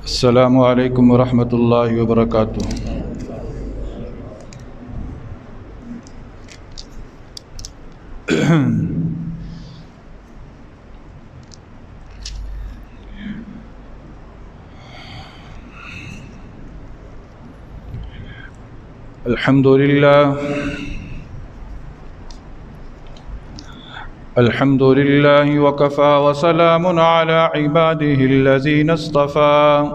السلام علیکم ورحمۃ اللہ وبرکاتہ۔ الحمد للہ وکفی وسلام علی عباده الذین اصطفى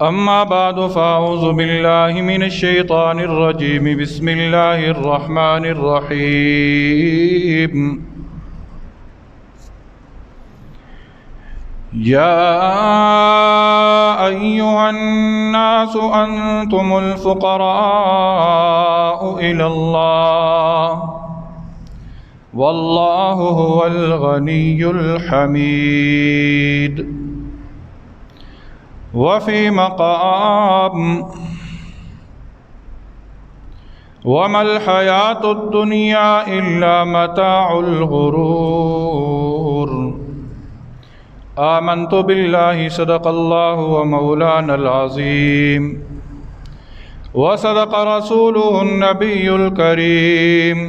اما بعد فاعوذ باللہ من الشیطان الرجیم بسم اللہ الرحمن الرحیم یا ایہا الناس انتم الفقراء الی اللہ واللہ هو الغنی الحمید۔ وفی مقام وما الحیاة الدنیا الا متاع الغرور۔ آمنت باللہ صدق اللہ ومولانا العظیم وصدق رسوله النبی الکریم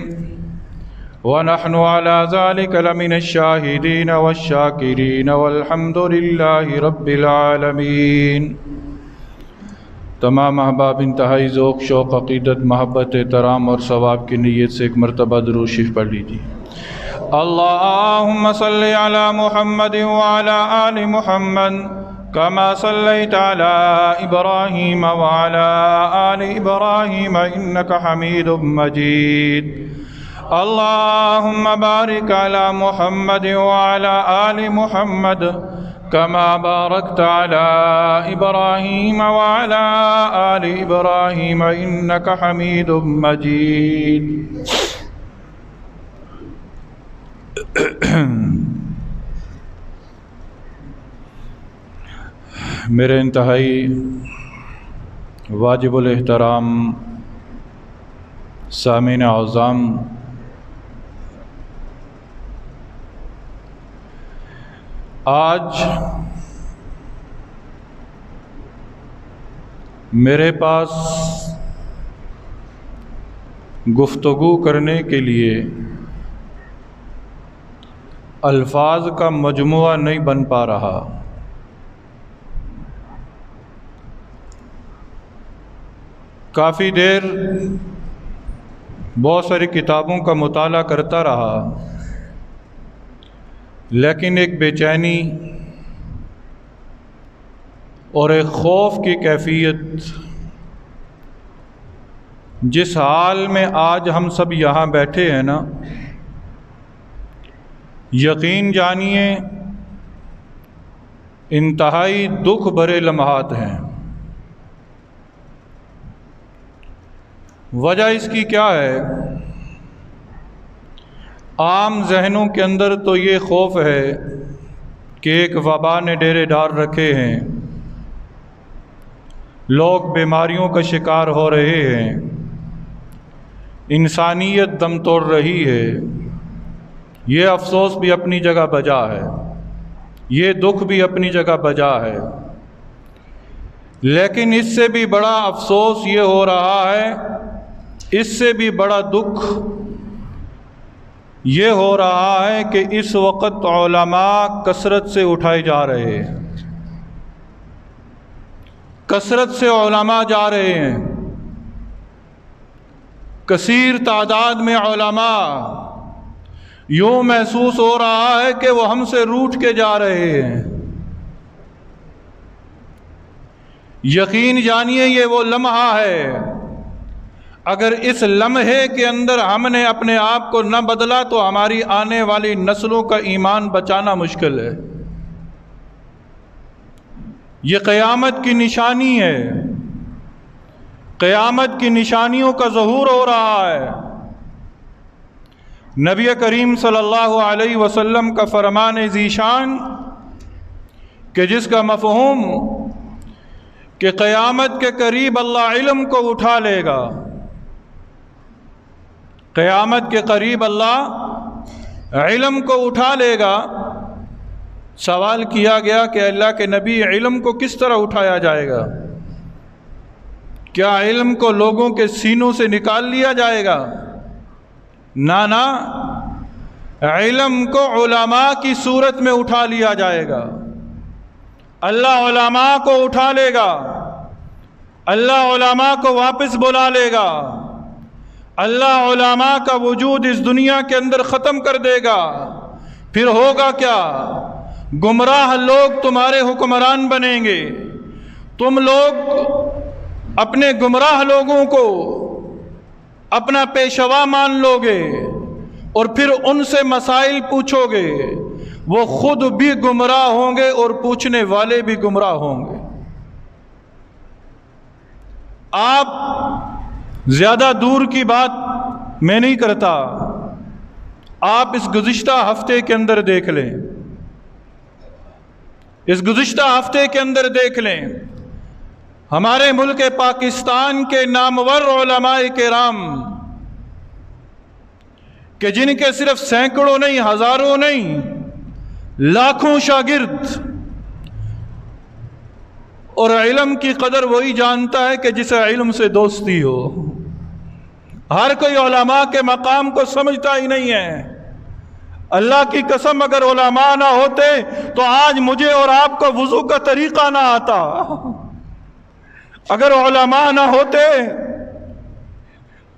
ونحن على ذلك لمن الشاهدين والشاكرين والحمد لله رب العالمين۔ تمام احباب انتہائی ذوق شوق عقیدت محبت احترام اور ثواب کی نیت سے ایک مرتبہ درود شریف پڑھ لیجیے۔ اللهم صل على محمد وعلى آل محمد كما صليت على إبراهيم وعلى آل إبراهيم إنك حميد مجيد۔ اللهم بارك على محمد وعلى آل محمد كما باركت على إبراهيم وعلى آل إبراهيم إنك حميد مجيد۔ میرے انتہائی واجب الاحترام سامعین اعظم، آج میرے پاس گفتگو کرنے کے لیے الفاظ کا مجموعہ نہیں بن پا رہا۔ کافی دیر بہت ساری کتابوں کا مطالعہ کرتا رہا، لیکن ایک بے چینی اور ایک خوف کی کیفیت، جس حال میں آج ہم سب یہاں بیٹھے ہیں نا، یقین جانیے انتہائی دکھ بھرے لمحات ہیں۔ وجہ اس کی کیا ہے؟ عام ذہنوں کے اندر تو یہ خوف ہے کہ ایک وبا نے ڈیرے ڈال رکھے ہیں، لوگ بیماریوں کا شکار ہو رہے ہیں، انسانیت دم توڑ رہی ہے۔ یہ افسوس بھی اپنی جگہ بجا ہے، یہ دکھ بھی اپنی جگہ بجا ہے، لیکن اس سے بھی بڑا افسوس یہ ہو رہا ہے، اس سے بھی بڑا دکھ یہ ہو رہا ہے کہ اس وقت علماء کثرت سے اٹھائے جا رہے ہیں، کثرت سے علماء جا رہے ہیں، کثیر تعداد میں علماء، یوں محسوس ہو رہا ہے کہ وہ ہم سے روٹھ کے جا رہے ہیں۔ یقین جانیے یہ وہ لمحہ ہے، اگر اس لمحے کے اندر ہم نے اپنے آپ کو نہ بدلا تو ہماری آنے والی نسلوں کا ایمان بچانا مشکل ہے۔ یہ قیامت کی نشانی ہے، قیامت کی نشانیوں کا ظہور ہو رہا ہے۔ نبی کریم صلی اللہ علیہ وسلم کا فرمان ذیشان کہ جس کا مفہوم کہ قیامت کے قریب اللہ علم کو اٹھا لے گا، قیامت کے قریب اللہ علم کو اٹھا لے گا۔ سوال کیا گیا کہ اللہ کے نبی علم کو کس طرح اٹھایا جائے گا؟ کیا علم کو لوگوں کے سینوں سے نکال لیا جائے گا؟ نہ، علم کو علماء کی صورت میں اٹھا لیا جائے گا۔ اللہ علماء کو اٹھا لے گا، اللہ علماء کو واپس بلا لے گا، اللہ علماء کا وجود اس دنیا کے اندر ختم کر دے گا۔ پھر ہوگا کیا؟ گمراہ لوگ تمہارے حکمران بنیں گے، تم لوگ اپنے گمراہ لوگوں کو اپنا پیشوا مان لو گے اور پھر ان سے مسائل پوچھو گے، وہ خود بھی گمراہ ہوں گے اور پوچھنے والے بھی گمراہ ہوں گے۔ آپ زیادہ دور کی بات میں نہیں کرتا، آپ اس گزشتہ ہفتے کے اندر دیکھ لیں، اس گزشتہ ہفتے کے اندر دیکھ لیں، ہمارے ملک پاکستان کے نامور علماء کرام کہ جن کے صرف سینکڑوں نہیں، ہزاروں نہیں، لاکھوں شاگرد، اور علم کی قدر وہی جانتا ہے کہ جسے علم سے دوستی ہو۔ ہر کوئی علماء کے مقام کو سمجھتا ہی نہیں ہے۔ اللہ کی قسم اگر علماء نہ ہوتے تو آج مجھے اور آپ کو وضو کا طریقہ نہ آتا، اگر علماء نہ ہوتے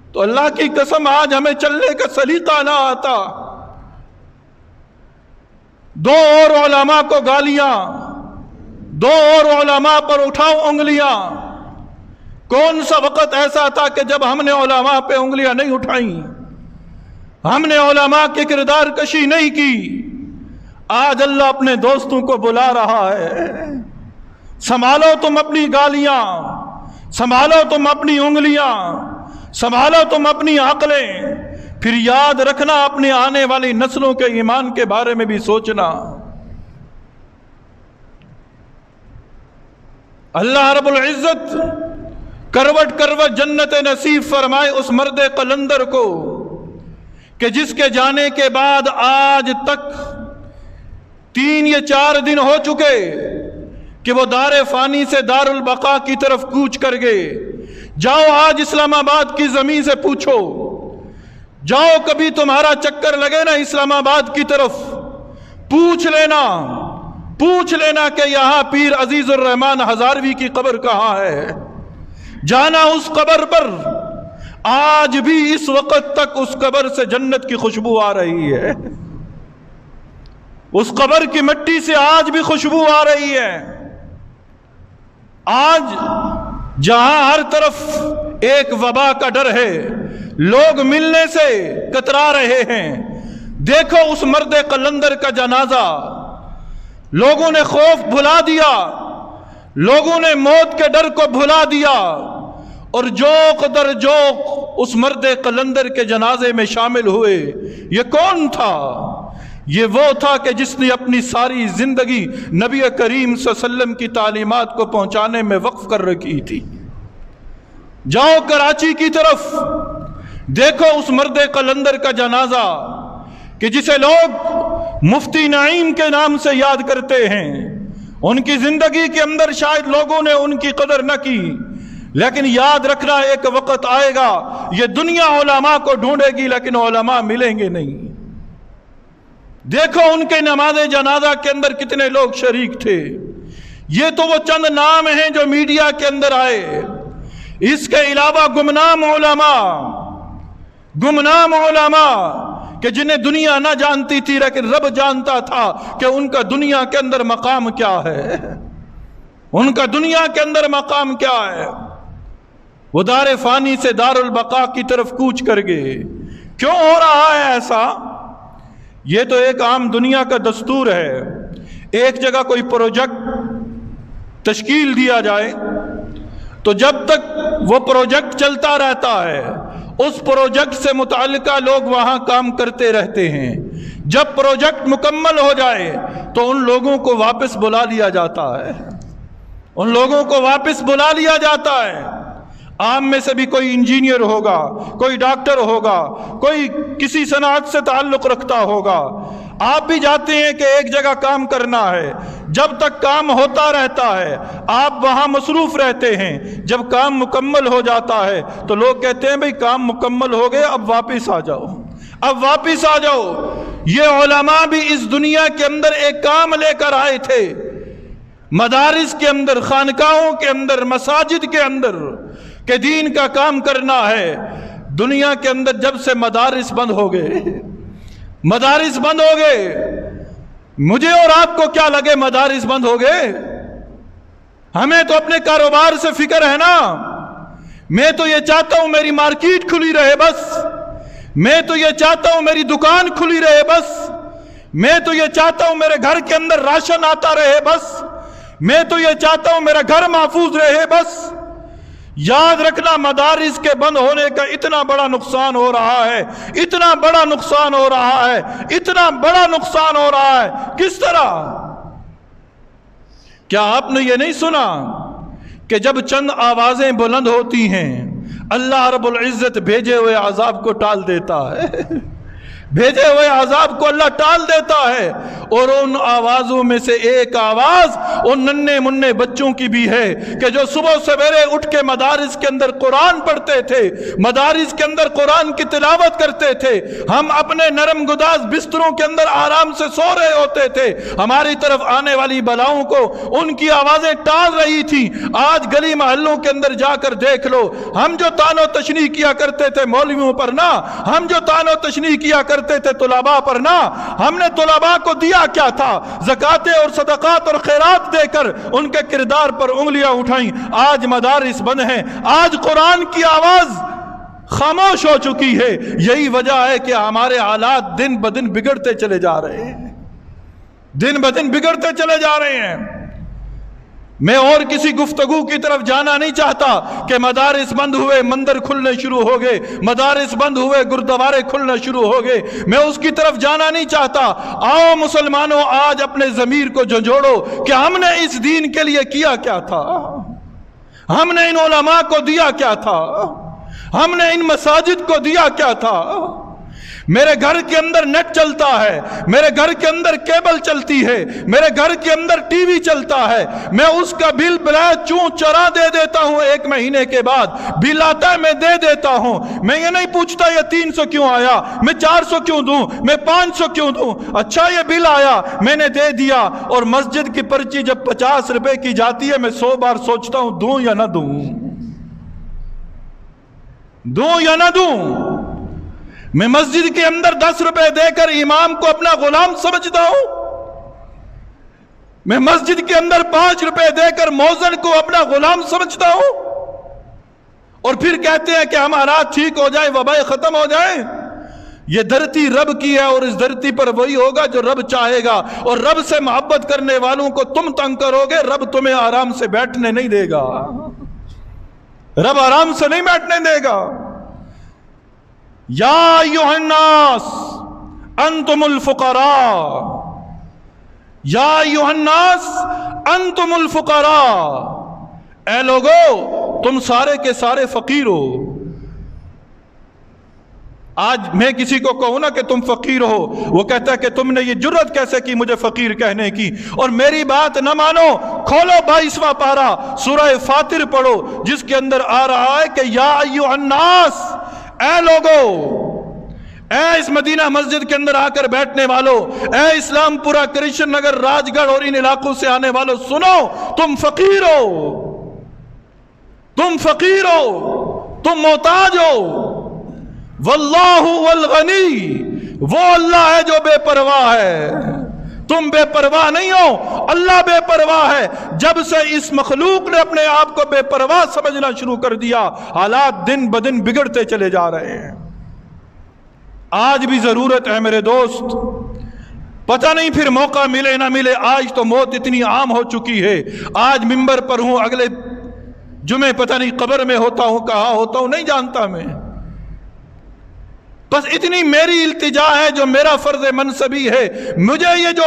تو اللہ کی قسم آج ہمیں چلنے کا سلیقہ نہ آتا۔ دو اور علماء کو گالیاں، دو اور علماء پر اٹھاؤ انگلیاں۔ کون سا وقت ایسا تھا کہ جب ہم نے علماء پہ انگلیاں نہیں اٹھائیں، ہم نے علماء کی کردار کشی نہیں کی؟ آج اللہ اپنے دوستوں کو بلا رہا ہے، سنبھالو تم اپنی گالیاں، سنبھالو تم اپنی انگلیاں، سنبھالو تم اپنی عقلیں، پھر یاد رکھنا اپنی آنے والی نسلوں کے ایمان کے بارے میں بھی سوچنا۔ اللہ رب العزت کروٹ کروٹ جنت نصیب فرمائے اس مرد قلندر کو کہ جس کے جانے کے بعد آج تک 3 یا 4 دن ہو چکے کہ وہ دار فانی سے دار البقاء کی طرف کوچ کر گئے۔ جاؤ آج اسلام آباد کی زمین سے پوچھو، جاؤ کبھی تمہارا چکر لگے نا اسلام آباد کی طرف، پوچھ لینا کہ یہاں پیر عزیز الرحمان ہزاروی کی قبر کہاں ہے۔ جانا اس قبر پر، آج بھی اس وقت تک اس قبر سے جنت کی خوشبو آ رہی ہے، اس قبر کی مٹی سے آج بھی خوشبو آ رہی ہے۔ آج جہاں ہر طرف ایک وبا کا ڈر ہے، لوگ ملنے سے کترا رہے ہیں، دیکھو اس مرد قلندر کا جنازہ، لوگوں نے خوف بھلا دیا، لوگوں نے موت کے ڈر کو بھلا دیا، اور جوق در جوق اس مرد قلندر کے جنازے میں شامل ہوئے۔ یہ کون تھا؟ یہ وہ تھا کہ جس نے اپنی ساری زندگی نبی کریم صلی اللہ علیہ وسلم کی تعلیمات کو پہنچانے میں وقف کر رکھی تھی۔ جاؤ کراچی کی طرف، دیکھو اس مرد قلندر کا جنازہ کہ جسے لوگ مفتی نعیم کے نام سے یاد کرتے ہیں۔ ان کی زندگی کے اندر شاید لوگوں نے ان کی قدر نہ کی، لیکن یاد رکھنا ایک وقت آئے گا یہ دنیا علماء کو ڈھونڈے گی لیکن علماء ملیں گے نہیں۔ دیکھو ان کے نماز جنازہ کے اندر کتنے لوگ شریک تھے۔ یہ تو وہ چند نام ہیں جو میڈیا کے اندر آئے، اس کے علاوہ گمنام علماء کہ جنہیں دنیا نہ جانتی تھی لیکن رب جانتا تھا کہ ان کا دنیا کے اندر مقام کیا ہے، ان کا دنیا کے اندر مقام کیا ہے۔ وہ دار فانی سے دار البقاء کی طرف کوچ کر گئے۔ کیوں ہو رہا ہے ایسا؟ یہ تو ایک عام دنیا کا دستور ہے۔ ایک جگہ کوئی پروجیکٹ تشکیل دیا جائے تو جب تک وہ پروجیکٹ چلتا رہتا ہے اس پروجیکٹ سے متعلقہ لوگ وہاں کام کرتے رہتے ہیں۔ جب پروجیکٹ مکمل ہو جائے تو ان لوگوں کو واپس بلا لیا جاتا ہے، ان لوگوں کو واپس بلا لیا جاتا ہے۔ عام میں سے بھی کوئی انجینئر ہوگا، کوئی ڈاکٹر ہوگا، کوئی کسی صنعت سے تعلق رکھتا ہوگا۔ آپ بھی جاتے ہیں کہ ایک جگہ کام کرنا ہے، جب تک کام ہوتا رہتا ہے آپ وہاں مصروف رہتے ہیں، جب کام مکمل ہو جاتا ہے تو لوگ کہتے ہیں بھئی کام مکمل ہو گئے، اب واپس آ جاؤ، اب واپس آ جاؤ۔ یہ علماء بھی اس دنیا کے اندر ایک کام لے کر آئے تھے، مدارس کے اندر، خانقاہوں کے اندر، مساجد کے اندر، کہ دین کا کام کرنا ہے۔ دنیا کے اندر جب سے مدارس بند ہو گئے، مدارس بند ہو گئے، مجھے اور آپ کو کیا لگے مدارس بند ہو گئے؟ ہمیں تو اپنے کاروبار سے فکر ہے نا۔ میں تو یہ چاہتا ہوں میری مارکیٹ کھلی رہے بس، میں تو یہ چاہتا ہوں میری دکان کھلی رہے بس، میں تو یہ چاہتا ہوں میرے گھر کے اندر راشن آتا رہے بس، میں تو یہ چاہتا ہوں میرا گھر محفوظ رہے بس۔ یاد رکھنا مدارس کے بند ہونے کا اتنا بڑا نقصان ہو رہا ہے، اتنا بڑا نقصان ہو رہا ہے، اتنا بڑا نقصان ہو رہا ہے۔ کس طرح؟ کیا آپ نے یہ نہیں سنا کہ جب چند آوازیں بلند ہوتی ہیں اللہ رب العزت بھیجے ہوئے عذاب کو ٹال دیتا ہے، بھیجے ہوئے عذاب کو اللہ ٹال دیتا ہے۔ اور ان آوازوں میں سے ایک آواز ان ننھے منھے بچوں کی بھی ہے کہ جو صبح سویرے اٹھ کے مدارس کے اندر قرآن پڑھتے تھے، مدارس کے اندر قرآن کی تلاوت کرتے تھے۔ ہم اپنے نرم گداز بستروں کے اندر آرام سے سو رہے ہوتے تھے، ہماری طرف آنے والی بلاؤں کو ان کی آوازیں ٹال رہی تھیں۔ آج گلی محلوں کے اندر جا کر دیکھ لو، ہم جو طعن و تشنیع کیا کرتے تھے مولویوں پر نہ، ہم جو طعن و تشنیع کیا کرتے تھے طلباء پر نہ، ہم نے طلباء کو دیا کیا تھا؟ زکاتیں اور صدقات اور خیرات دے کر ان کے کردار پر انگلیاں اٹھائیں۔ آج مدارس بند ہیں، آج قرآن کی آواز خاموش ہو چکی ہے۔ یہی وجہ ہے کہ ہمارے حالات دن بدن بگڑتے چلے جا رہے ہیں، دن بدن بگڑتے چلے جا رہے ہیں۔ میں اور کسی گفتگو کی طرف جانا نہیں چاہتا کہ مدارس بند ہوئے مندر کھلنے شروع ہو گئے، مدارس بند ہوئے گردوارے کھلنا شروع ہو گئے، میں اس کی طرف جانا نہیں چاہتا۔ آؤ مسلمانوں، آج اپنے ضمیر کو جھنجھوڑو کہ ہم نے اس دین کے لیے کیا کیا تھا، ہم نے ان علماء کو دیا کیا تھا، ہم نے ان مساجد کو دیا کیا تھا۔ میرے گھر کے اندر نیٹ چلتا ہے، میرے گھر کے اندر کیبل چلتی ہے، میرے گھر کے اندر ٹی وی چلتا ہے، میں اس کا بل بلا چوں چرا دے دیتا ہوں، ایک مہینے کے بعد بل آتا ہے میں دے دیتا ہوں۔ میں یہ نہیں پوچھتا یہ 300 کیوں آیا، میں 400 کیوں دوں، میں 500 کیوں دوں، اچھا یہ بل آیا میں نے دے دیا۔ اور مسجد کی پرچی جب 50 روپے کی جاتی ہے میں 100 بار سوچتا ہوں دوں یا نہ دوں، دوں یا نہ دوں۔ میں مسجد کے اندر 10 روپے دے کر امام کو اپنا غلام سمجھتا ہوں، میں مسجد کے اندر 5 روپے دے کر مؤذن کو اپنا غلام سمجھتا ہوں، اور پھر کہتے ہیں کہ ہم حالات ٹھیک ہو جائیں، وبائیں ختم ہو جائیں۔ یہ دھرتی رب کی ہے اور اس دھرتی پر وہی ہوگا جو رب چاہے گا، اور رب سے محبت کرنے والوں کو تم تنگ کرو گے، رب تمہیں آرام سے بیٹھنے نہیں دے گا، رب آرام سے نہیں بیٹھنے دے گا۔ یا ایھا الناس انتم الفقراء، یا ایھا الناس انتم الفقراء، اے لوگو تم سارے کے سارے فقیر ہو۔ آج میں کسی کو کہوں نا کہ تم فقیر ہو، وہ کہتا ہے کہ تم نے یہ جرت کیسے کی مجھے فقیر کہنے کی، اور میری بات نہ مانو، کھولو 22واں پارہ سورہ فاطر پڑھو، جس کے اندر آ رہا ہے کہ یا ایھا الناس، اے لوگو، اے اس مدینہ مسجد کے اندر آ کر بیٹھنے والوں، اے اسلام پورہ، کرشن نگر، راج گڑھ اور ان علاقوں سے آنے والوں، سنو، تم فقیر ہو، تم فقیر ہو، تم محتاج ہو۔ واللہ والغنی، وہ اللہ ہے جو بے پرواہ ہے، تم بے پرواہ نہیں ہو، اللہ بے پرواہ ہے۔ جب سے اس مخلوق نے اپنے آپ کو بے پرواہ سمجھنا شروع کر دیا، حالات دن بدن بگڑتے چلے جا رہے ہیں۔ آج بھی ضرورت ہے میرے دوست، پتہ نہیں پھر موقع ملے نہ ملے، آج تو موت اتنی عام ہو چکی ہے۔ آج منبر پر ہوں، اگلے جمعے پتہ نہیں قبر میں ہوتا ہوں، کہاں ہوتا ہوں نہیں جانتا میں، بس اتنی میری التجا ہے، جو میرا فرض منصبی ہے، مجھے یہ جو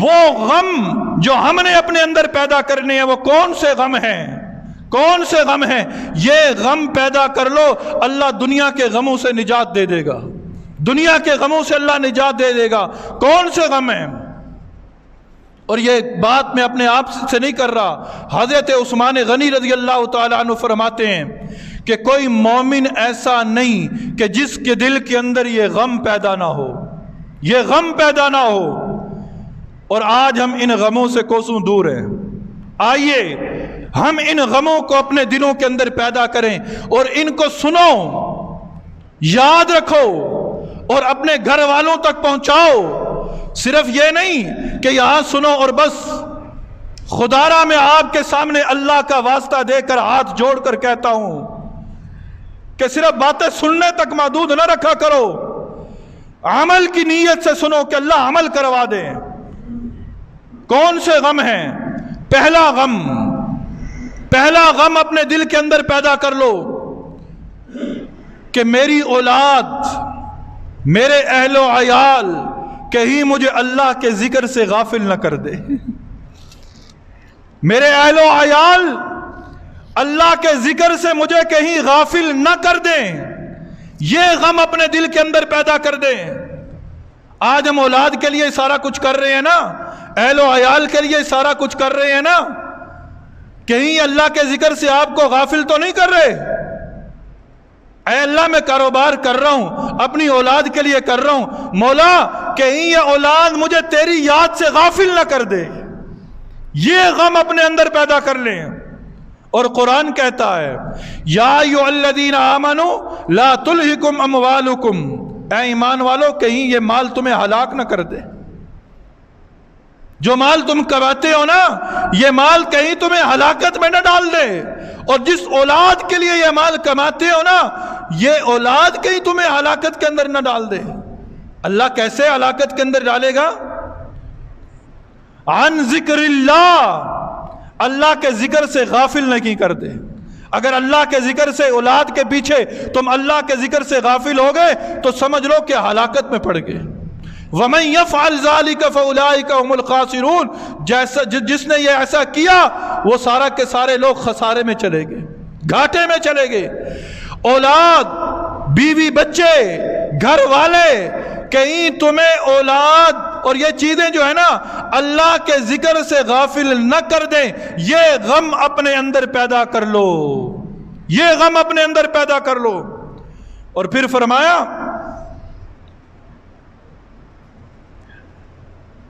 وہ غم جو ہم نے اپنے اندر پیدا کرنے ہیں وہ کون سے غم ہیں؟ کون سے غم ہیں؟ یہ غم پیدا کر لو، اللہ دنیا کے غموں سے نجات دے دے گا، دنیا کے غموں سے اللہ نجات دے دے گا۔ کون سے غم ہیں؟ اور یہ بات میں اپنے آپ سے نہیں کر رہا، حضرت عثمان غنی رضی اللہ تعالیٰ عنہ فرماتے ہیں کہ کوئی مومن ایسا نہیں کہ جس کے دل کے اندر یہ غم پیدا نہ ہو، یہ غم پیدا نہ ہو۔ اور آج ہم ان غموں سے کوسوں دور ہیں۔ آئیے ہم ان غموں کو اپنے دلوں کے اندر پیدا کریں اور ان کو سنو، یاد رکھو اور اپنے گھر والوں تک پہنچاؤ۔ صرف یہ نہیں کہ یہاں سنو اور بس، خدارا میں آپ کے سامنے اللہ کا واسطہ دے کر ہاتھ جوڑ کر کہتا ہوں کہ صرف باتیں سننے تک محدود نہ رکھا کرو، عمل کی نیت سے سنو کہ اللہ عمل کروا دے۔ کون سے غم ہیں؟ پہلا غم اپنے دل کے اندر پیدا کر لو کہ میری اولاد، میرے اہل و عیال کہیں مجھے اللہ کے ذکر سے غافل نہ کر دے، میرے اہل و عیال اللہ کے ذکر سے مجھے کہیں غافل نہ کر دیں۔ یہ غم اپنے دل کے اندر پیدا کر دیں۔ آج ہم اولاد کے لیے سارا کچھ کر رہے ہیں نا، اہل و عیال کے لیے سارا کچھ کر رہے ہیں نا، کہیں اللہ کے ذکر سے آپ کو غافل تو نہیں کر رہے؟ اے اللہ میں کاروبار کر رہا ہوں، اپنی اولاد کے لیے کر رہا ہوں، مولا کہیں یہ اولاد مجھے تیری یاد سے غافل نہ کر دے۔ یہ غم اپنے اندر پیدا کر لیں۔ اور قرآن کہتا ہے یا ایھا الذین آمنوا لا تلہکم اموالکم، اے ایمان والو کہیں یہ مال تمہیں ہلاک نہ کر دے۔ جو مال تم کماتے ہو نا، یہ مال کہیں تمہیں ہلاکت میں نہ ڈال دے۔ اور جس اولاد کے لیے یہ مال کماتے ہو نا، یہ اولاد کہیں تمہیں ہلاکت کے اندر نہ ڈال دے۔ اللہ کیسے ہلاکت کے اندر ڈالے گا؟ عن ذکر اللہ کے ذکر سے غافل نہیں کر دے۔ اگر اللہ کے ذکر سے اولاد کے پیچھے تم اللہ کے ذکر سے غافل ہو گئے تو سمجھ لو کہ ہلاکت میں پڑ گئے۔ وَمَن يَفْعَلْ ذَلِكَ فَأُولَٰئِكَ هُمُ الْخَاسِرُونَ، جس نے یہ ایسا کیا وہ سارا کے سارے لوگ خسارے میں چلے گئے، گھاٹے میں چلے گئے۔ اولاد، بیوی، بچے، گھر والے، کہیں تمہیں اولاد اور یہ چیزیں جو ہے نا اللہ کے ذکر سے غافل نہ کر دیں۔ یہ غم اپنے اندر پیدا کر لو، یہ غم اپنے اندر پیدا کر لو۔ اور پھر فرمایا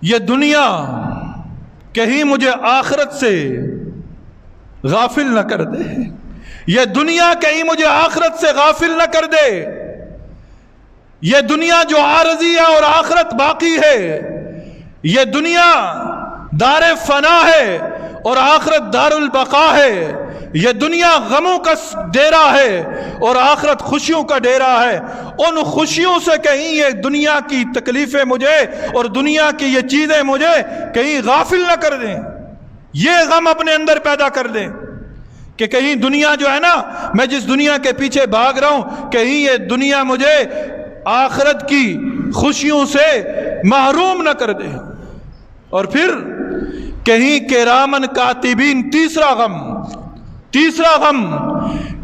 یہ دنیا کہیں مجھے آخرت سے غافل نہ کر دے، یہ دنیا کہیں مجھے آخرت سے غافل نہ کر دے۔ یہ دنیا جو عارضی ہے اور آخرت باقی ہے، یہ دنیا دار فنا ہے اور آخرت دار البقا ہے۔ یہ دنیا غموں کا ڈیرا ہے اور آخرت خوشیوں کا ڈیرا ہے۔ ان خوشیوں سے کہیں یہ دنیا کی تکلیفیں مجھے اور دنیا کی یہ چیزیں مجھے کہیں غافل نہ کر دیں۔ یہ غم اپنے اندر پیدا کر دیں کہ کہیں دنیا جو ہے نا، میں جس دنیا کے پیچھے بھاگ رہا ہوں، کہیں یہ دنیا مجھے آخرت کی خوشیوں سے محروم نہ کر دے۔ اور پھر کہیں کرامن کاتبین، تیسرا غم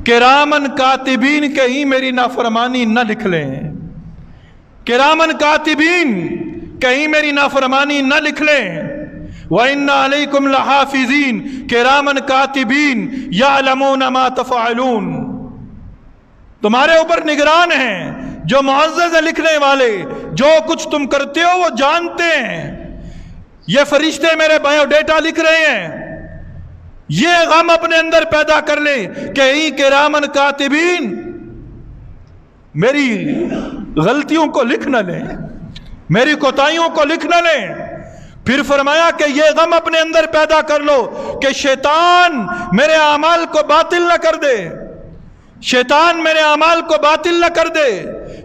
کرامن کاتبین کہیں میری نافرمانی نہ لکھ لیں، کرامن کاتبین کہیں میری نافرمانی نہ لکھ لیں۔ وَإِنَّ عَلَيْكُمْ لَحَافِظِينَ كِرَامًا كَاتِبِينَ يَعْلَمُونَ مَا تَفْعَلُونَ، تمہارے اوپر نگران ہیں جو معزز ہیں لکھنے والے، جو کچھ تم کرتے ہو وہ جانتے ہیں۔ یہ فرشتے میرے بایو ڈیٹا لکھ رہے ہیں۔ یہ غم اپنے اندر پیدا کر لیں کہ کرامن کاتبین میری غلطیوں کو لکھ نہ لیں، میری کوتاہیوں کو لکھ نہ لیں۔ پھر فرمایا کہ یہ غم اپنے اندر پیدا کر لو کہ شیطان میرے اعمال کو باطل نہ کر دے، شیطان میرے اعمال کو باطل نہ کر دے۔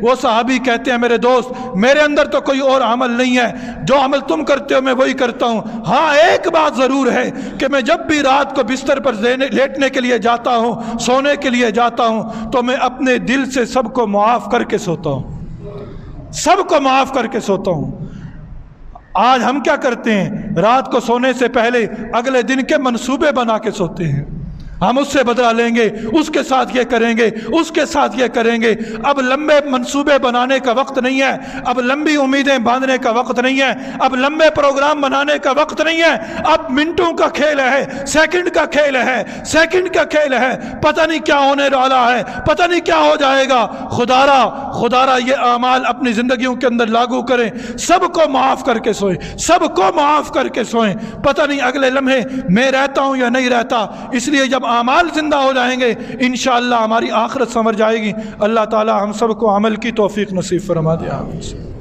وہ صحابی کہتے ہیں میرے دوست میرے اندر تو کوئی اور عمل نہیں ہے، جو عمل تم کرتے ہو میں وہی کرتا ہوں، ہاں ایک بات ضرور ہے کہ میں جب بھی رات کو بستر پر لیٹنے کے لیے جاتا ہوں، سونے کے لیے جاتا ہوں، تو میں اپنے دل سے سب کو معاف کر کے سوتا ہوں، سب کو معاف کر کے سوتا ہوں۔ آج ہم کیا کرتے ہیں؟ رات کو سونے سے پہلے اگلے دن کے منصوبے بنا کے سوتے ہیں، ہم اس سے بدلہ لیں گے، اس کے ساتھ یہ کریں گے، اس کے ساتھ یہ کریں گے۔ اب لمبے منصوبے بنانے کا وقت نہیں ہے، اب لمبی امیدیں باندھنے کا وقت نہیں ہے، اب لمبے پروگرام بنانے کا وقت نہیں ہے، اب منٹوں کا کھیل ہے، سیکنڈ کا کھیل ہے، سیکنڈ کا کھیل ہے، پتہ نہیں کیا ہونے والا ہے، پتہ نہیں کیا ہو جائے گا۔ خدارا یہ اعمال اپنی زندگیوں کے اندر لاگو کریں، سب کو معاف کر کے سوئیں، سب کو معاف کر کے سوئیں، پتہ نہیں اگلے لمحے میں رہتا ہوں یا نہیں رہتا۔ اس لیے جب اعمال زندہ ہو جائیں گے انشاءاللہ ہماری آخرت سمجھ جائے گی۔ اللہ تعالی ہم سب کو عمل کی توفیق نصیب فرما دے، آمین۔